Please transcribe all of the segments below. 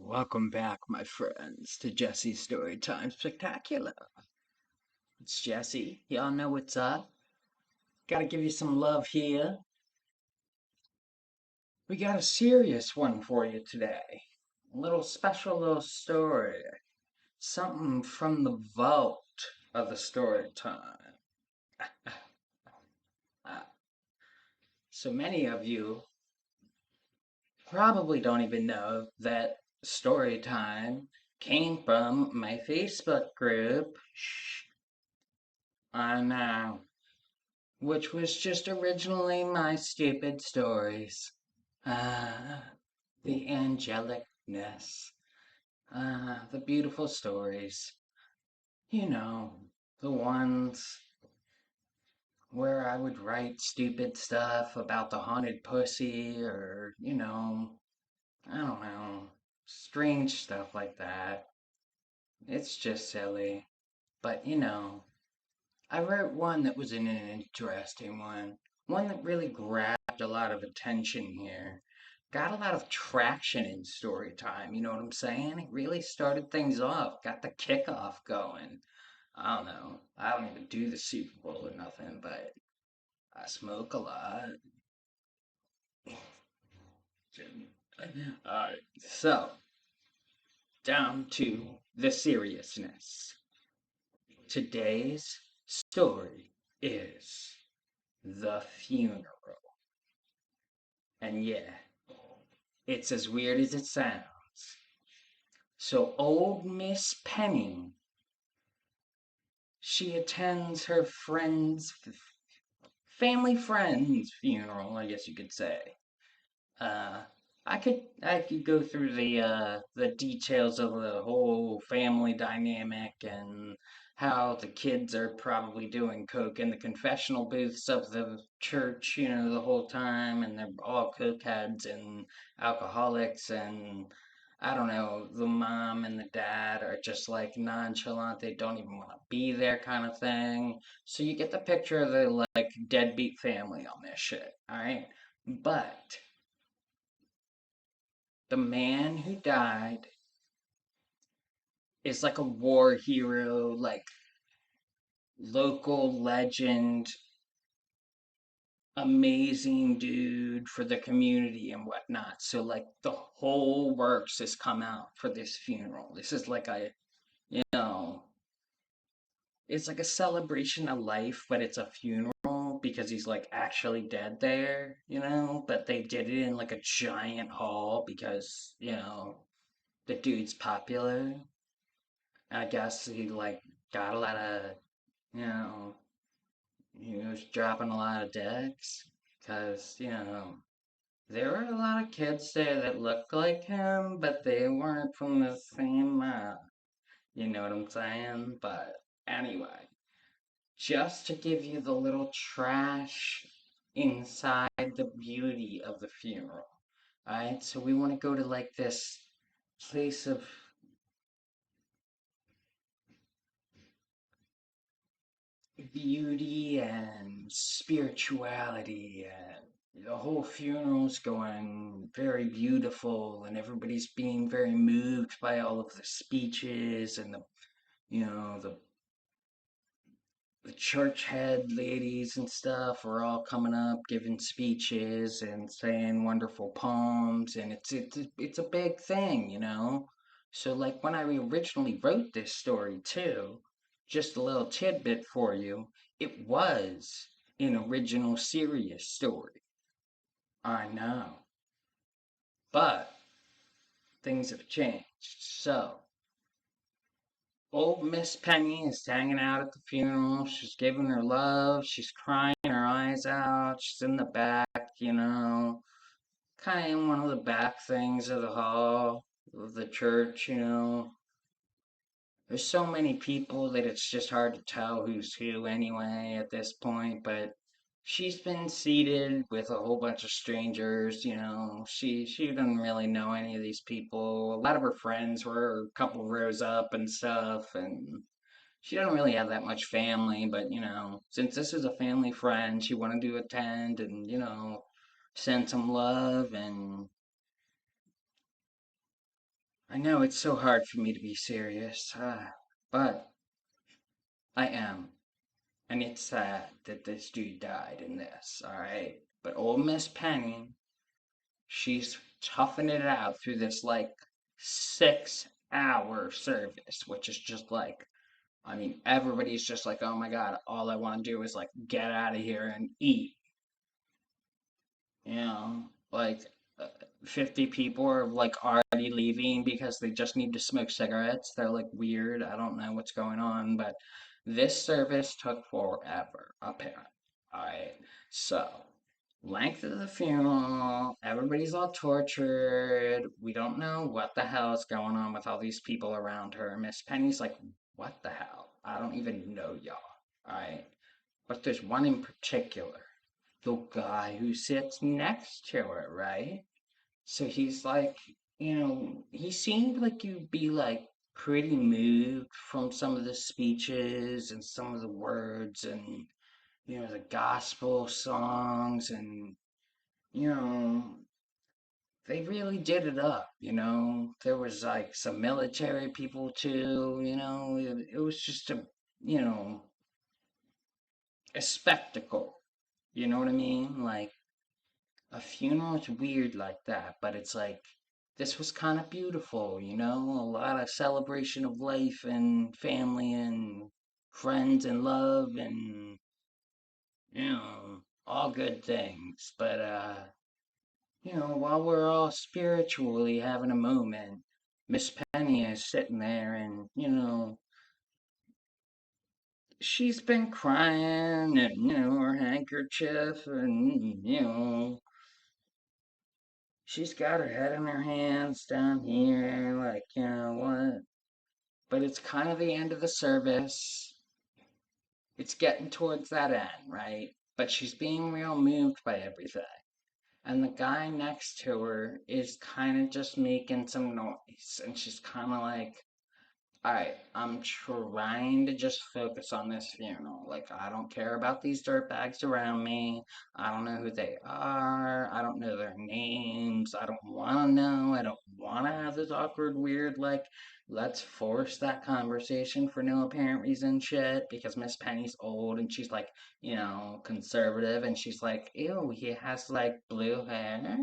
Welcome back, my friends, to Jesse's Storytime Spectacular. It's Jesse. Y'all know what's up. Gotta give you some love here. We got a serious one for you today. A little special little story. Something from the vault of the story time. So many of you probably don't even know that story time came from my Facebook group. Shh, I know. Which was just originally my stupid stories. Ah, the angelicness. The beautiful stories. You know, the ones where I would write stupid stuff about the haunted pussy or, I don't know, strange stuff like that. It's just silly. But, I wrote one that was an interesting one. One that really grabbed a lot of attention here. Got a lot of traction in story time, you know what I'm saying? It really started things off, got the kickoff going. I don't know. I don't even do the Super Bowl or nothing, but I smoke a lot. Alright, so down to the seriousness. Today's story is the funeral. And yeah, it's as weird as it sounds. So old Miss Penny, she attends her family friend's funeral, I guess you could say. Uh, I could go through the details of the whole family dynamic and how the kids are probably doing coke in the confessional booths of the church, the whole time, and they're all cokeheads and alcoholics, and I don't know, the mom and the dad are just like nonchalant, they don't even want to be there kind of thing. So you get the picture of the like deadbeat family on this shit, all right? But the man who died is like a war hero, like local legend, amazing dude for the community and whatnot. So, like, the whole works has come out for this funeral. This is like you know, it's like a celebration of life, but it's a funeral because he's like actually dead there. But they did it in like a giant hall because, the dude's popular. I guess he like got a lot of, you know, he was dropping a lot of decks because, there were a lot of kids there that looked like him, but they weren't from the same, you know what I'm saying? But anyway, just to give you the little trash inside the beauty of the funeral. Alright, so we want to go to like this place of beauty and spirituality, and the whole funeral's going very beautiful, and everybody's being very moved by all of the speeches and the church head ladies and stuff are all coming up giving speeches and saying wonderful poems, and it's a big thing. So like when I originally wrote this story too, just a little tidbit for you, it was an original serious story. I know, but things have changed. So old Miss Penny is hanging out at the funeral. She's giving her love. She's crying her eyes out. She's in the back, kind of in one of the back things of the hall of the church. There's so many people that it's just hard to tell who's who anyway at this point, but she's been seated with a whole bunch of strangers. She doesn't really know any of these people. A lot of her friends were a couple rows up and stuff, and she doesn't really have that much family, but since this is a family friend, she wanted to attend and, send some love and I know it's so hard for me to be serious, but I am. And it's sad that this dude died in this, alright? But old Miss Penny, she's toughing it out through this like 6 hour service, which is just like, I mean, everybody's just like, oh my God, all I want to do is like get out of here and eat. You know, like uh, 50 people are like already leaving because they just need to smoke cigarettes. They're like weird. I don't know what's going on, but this service took forever, apparently. All right. So, length of the funeral, everybody's all tortured. We don't know what the hell is going on with all these people around her. Miss Penny's like, what the hell? I don't even know y'all. All right. But there's one in particular, the guy who sits next to her, right? So he's like, he seemed like you'd be like pretty moved from some of the speeches and some of the words and, the gospel songs and, you know, they really did it up. There was like some military people too, it was just you know, a spectacle. You know what I mean? Like, a funeral is weird like that, but it's like this was kind of beautiful. A lot of celebration of life and family and friends and love and all good things. But while we're all spiritually having a moment, Miss Penny is sitting there and she's been crying and her handkerchief and she's got her head in her hands down here, like, what? But it's kind of the end of the service. It's getting towards that end, right? But she's being real moved by everything. And the guy next to her is kind of just making some noise. And she's kind of like, alright, I'm trying to just focus on this funeral. Like, I don't care about these dirtbags around me. I don't know who they are. I don't know their names. I don't want to know. I don't want to have this awkward, weird, like, let's force that conversation for no apparent reason shit because Miss Penny's old and she's like, conservative and she's like, ew, he has like blue hair.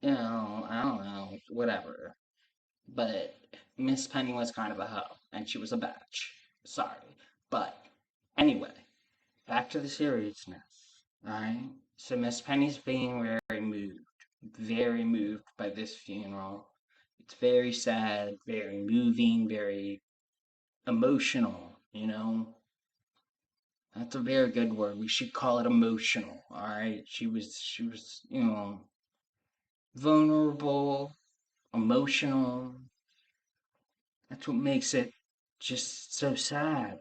I don't know, whatever. But Miss Penny was kind of a hoe, and she was a bitch. Sorry. But anyway, back to the seriousness. Alright? So Miss Penny's being very moved by this funeral. It's very sad, very moving, very emotional. That's a very good word. We should call it emotional. Alright? She was, vulnerable, emotional. That's what makes it just so sad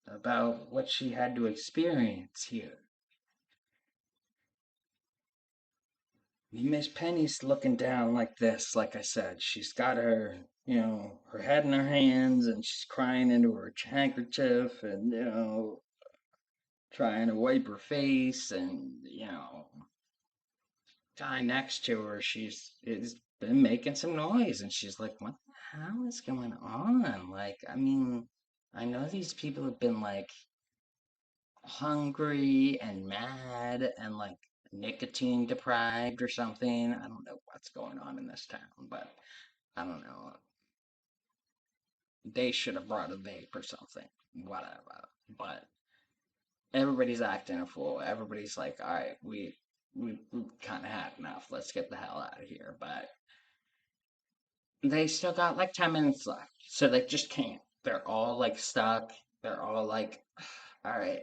about what she had to experience here. Miss Penny's looking down like this, like I said. She's got her head in her hands and she's crying into her handkerchief and, trying to wipe her face and, guy next to her, she's is been making some noise and she's like, what the hell is going on? Like, I mean, I know these people have been like hungry and mad and like nicotine deprived or something. I don't know what's going on in this town, but I don't know. They should have brought a vape or something. Whatever. But everybody's acting a fool. Everybody's like, all right, we kind of had enough. Let's get the hell out of here. But they still got like 10 minutes left. So they just can't. They're all like stuck. They're all like, all right,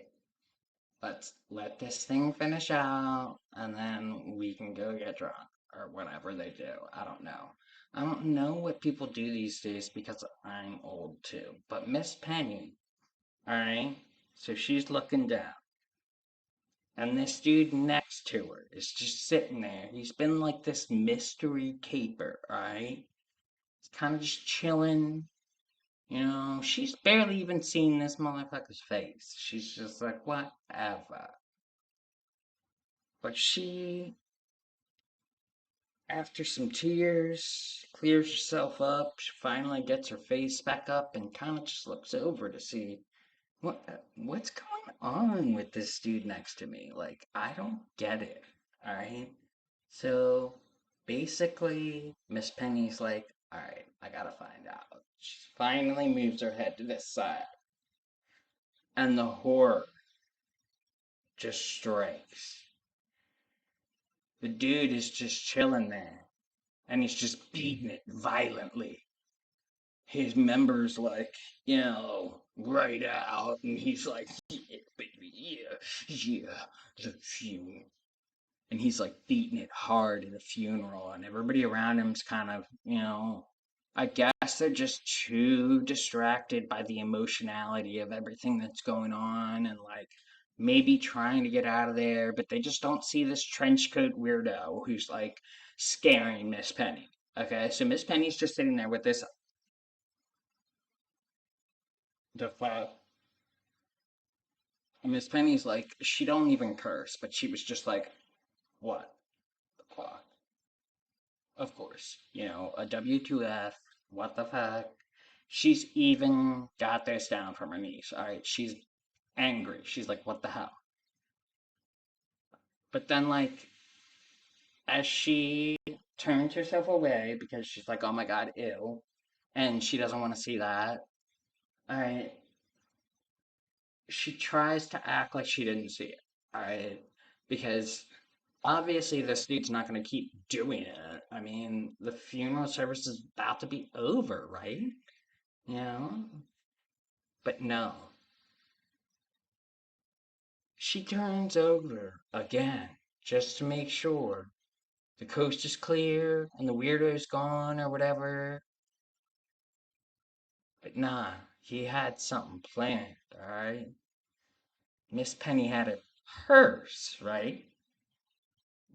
let's let this thing finish out and then we can go get drunk or whatever they do. I don't know. I don't know what people do these days because I'm old too. But Miss Penny, all right, so she's looking down. And this dude next to her is just sitting there. He's been like this mystery caper, all right? He's kind of just chilling. She's barely even seen this motherfucker's face. She's just like, whatever. But she After some tears, clears herself up, she finally gets her face back up and kind of just looks over to see what's going on with this dude next to me. Like, I don't get it. All right. So basically, Miss Penny's like, all right, I gotta find out. She finally moves her head to this side, and the horror just strikes. The dude is just chilling there, and he's just beating it violently. His members like, right out, and he's like, yeah, baby, yeah, yeah, the funeral. And he's like beating it hard at a funeral, and everybody around him's kind of, I guess they're just too distracted by the emotionality of everything that's going on, and like maybe trying to get out of there, but they just don't see this trench coat weirdo who's like scaring Miss Penny. Okay, so Miss Penny's just sitting there with this the Miss Penny's like, she don't even curse, but she was just like, what the fuck? Of course, a W2F, what the fuck? She's even got this down from her niece, all right? She's angry. She's like, what the hell? But then, like, as she turns herself away because she's like, oh my god, ew, and she doesn't want to see that, all right, she tries to act like she didn't see it, all right? Because obviously this dude's not going to keep doing it. I mean, the funeral service is about to be over, right? You know? But no. She turns over again just to make sure the coast is clear and the weirdo's gone or whatever. But nah, he had something planned, alright? Miss Penny had a purse, right?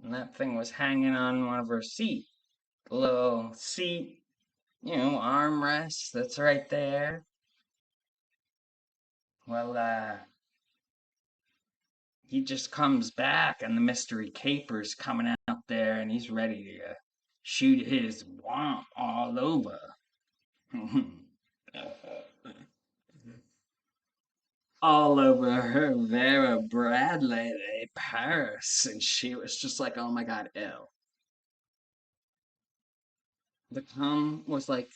And that thing was hanging on one of her seat. The little seat, armrest that's right there. Well, he just comes back and the mystery caper's coming out there and he's ready to shoot his womp all over. All over her Vera Bradley purse. And she was just like, oh my god, ew. The cum was like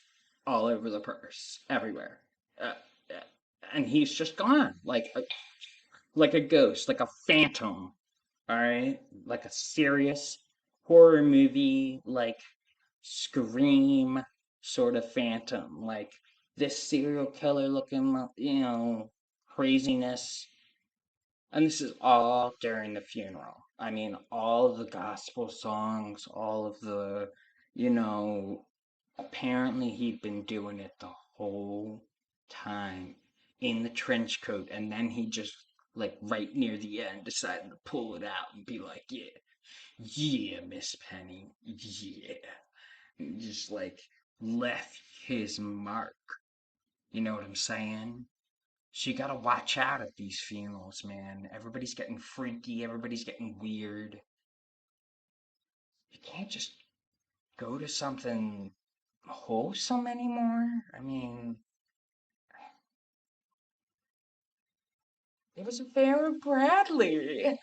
all over the purse, everywhere. Uh, uh, and he's just gone, like a ghost, like a phantom. All right, like a serious horror movie, like Scream sort of phantom, like this serial killer looking, craziness. And this is all during the funeral. I mean, all of the gospel songs, all of the, you know, apparently he'd been doing it the whole time in the trench coat. And then he just, like, right near the end, decided to pull it out and be like, yeah, yeah, Miss Penny, yeah. And just, like, left his mark. You know what I'm saying? So you gotta watch out at these funerals, man. Everybody's getting freaky, everybody's getting weird. You can't just go to something wholesome anymore. I mean, it was Vera Bradley.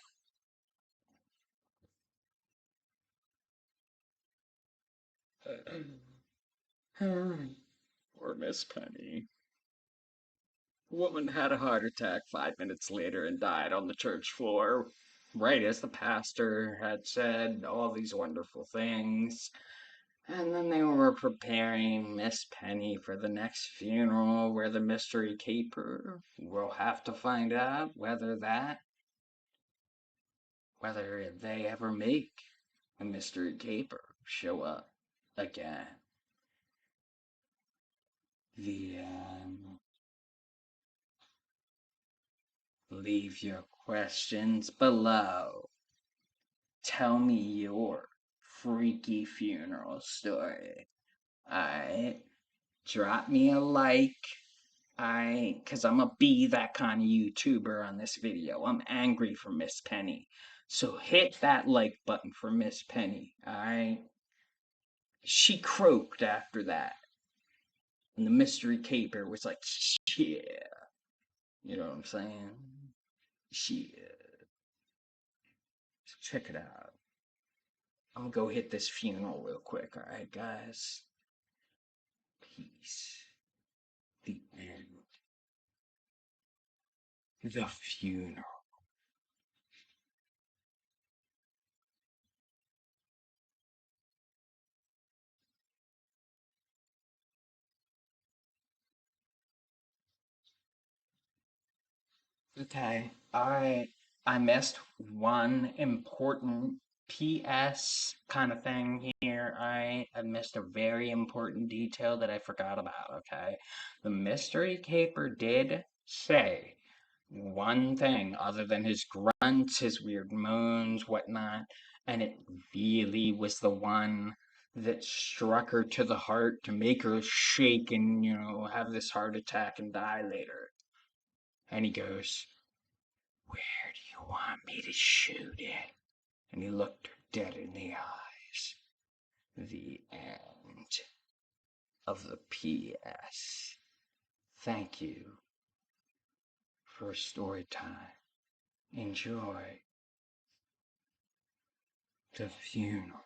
Poor Miss Penny. Woman had a heart attack 5 minutes later and died on the church floor, right as the pastor had said all these wonderful things. And then they were preparing Miss Penny for the next funeral where the mystery caper will have to find out whether they ever make a mystery caper show up again. The Leave your questions below. Tell me your freaky funeral story. Alright? Drop me a like. Cause I'ma be that kind of YouTuber on this video. I'm angry for Miss Penny. So hit that like button for Miss Penny, alright? She croaked after that. And the mystery caper was like, yeah. You know what I'm saying? Yeah. Check it out. I'm gonna go hit this funeral real quick, alright, guys? Peace. The end. The funeral. Okay, I missed one important PS kind of thing here. I missed a very important detail that I forgot about, okay? The mystery caper did say one thing other than his grunts, his weird moans, whatnot, and it really was the one that struck her to the heart to make her shake and, have this heart attack and die later. And he goes, "Where do you want me to shoot it?" And he looked her dead in the eyes. The end of the PS. Thank you for story time. Enjoy the funeral.